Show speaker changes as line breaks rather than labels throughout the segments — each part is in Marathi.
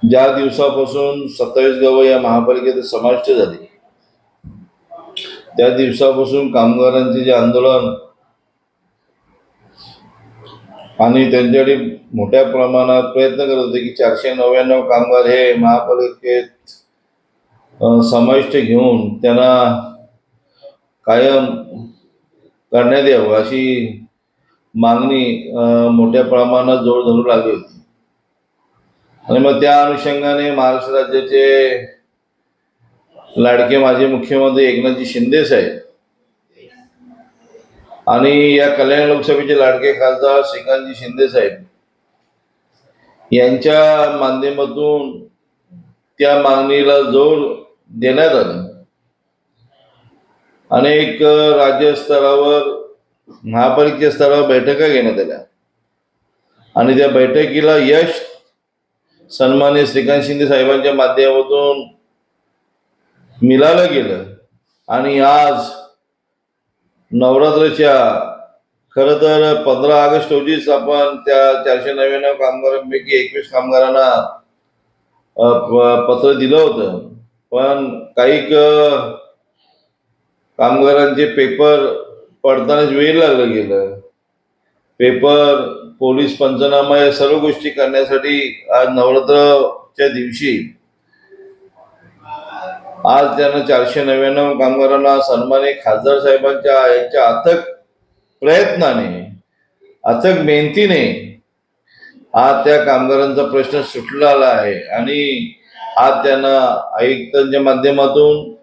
ज्या दिवसापासून 27 गावं या महापालिकेत समाविष्ट झाली त्या दिवसापासून कामगारांचे जे आंदोलन आणि त्यांच्याकडे मोठ्या प्रमाणात प्रयत्न करत होते की 499 कामगार हे महापालिकेत समाविष्ट घेऊन त्यांना कायम करण्यात यावं अशी मागणी मोठ्या प्रमाणात जोर धरू लागली होती. आणि मग त्या अनुषंगाने महाराष्ट्र राज्याचे लाडके माजी मुख्यमंत्री एकनाथजी शिंदे साहेब आणि या कल्याण लोकसभेचे लाडके खासदार श्रीकांतजी शिंदे साहेब यांच्या माध्यमातून त्या मागणीला जोर देण्यात आला. अनेक राज्य स्तरावर महापालिकेच्या स्तरावर बैठका घेण्यात आल्या आणि त्या बैठकीला यश सन्माननीय श्रीकांत शिंदे साहेबांच्या माध्यमातून मिळालं गेलं. आणि आज नवरात्राच्या खरं तर 15 ऑगस्ट रोजीच आपण त्या 499 कामगारांपैकी 21 कामगारांना पत्र दिलं होतं, पण काही कामगारांचे पेपर पडतानाच वेळ लागलं गेलं. पेपर, पोलीस पंचनामा या सर्व गोष्टी करण्यासाठी आज नवरात्राच्या दिवशी आज त्यांना 499 कामगारांना सन्मानित खासदार साहेबांच्या यांच्या अथक प्रयत्नाने, अथक मेहनतीने आज त्या कामगारांचा प्रश्न सुटलेला आहे. आणि आज त्यांना आयुक्तांच्या माध्यमातून,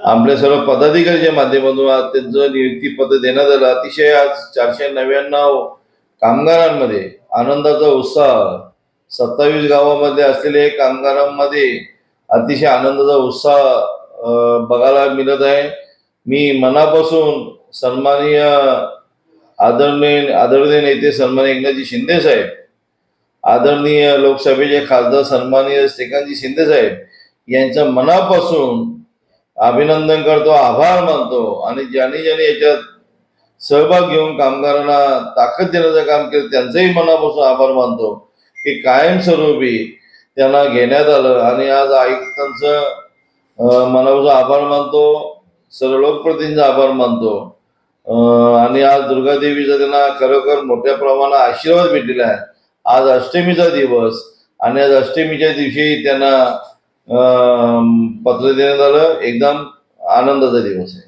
आपल्या सर्व पदाधिकाऱ्यांच्या माध्यमातून आज त्यांचं नियुक्तीपत्र देण्यात आलं. अतिशय आज 499 कामगारांमध्ये आनंदाचा उत्साह, 27 गावामध्ये असलेले कामगारांमध्ये अतिशय आनंदाचा उत्साह बघायला मिळत आहे. मी मनापासून सन्माननीय आदरणीय नेते सन्माननीय एकनाथजी शिंदे साहेब, आदरणीय लोकसभेचे खासदार सन्माननीय श्रीकांतजी शिंदे साहेब यांचं मनापासून अभिनंदन करतो, आभार मानतो. आणि ज्यांनी याच्यात सहभाग घेऊन कामगारांना ताकद देण्याचं काम केलं त्यांचंही मनापासून आभार मानतो की कायमस्वरूपी त्यांना घेण्यात आलं. आणि आज आयुक्तांचं मनापासून आभार मानतो, सर्व लोकप्रतिनिधींचा आभार मानतो. आणि आज दुर्गादेवीचा त्यांना खरोखर मोठ्या प्रमाणात आशीर्वाद भेटलेला आहे. आज अष्टमीचा दिवस आणि आज अष्टमीच्या दिवशी त्यांना पत्र देण्यात आलं. एकदम आनंदाचा दिवस आहे.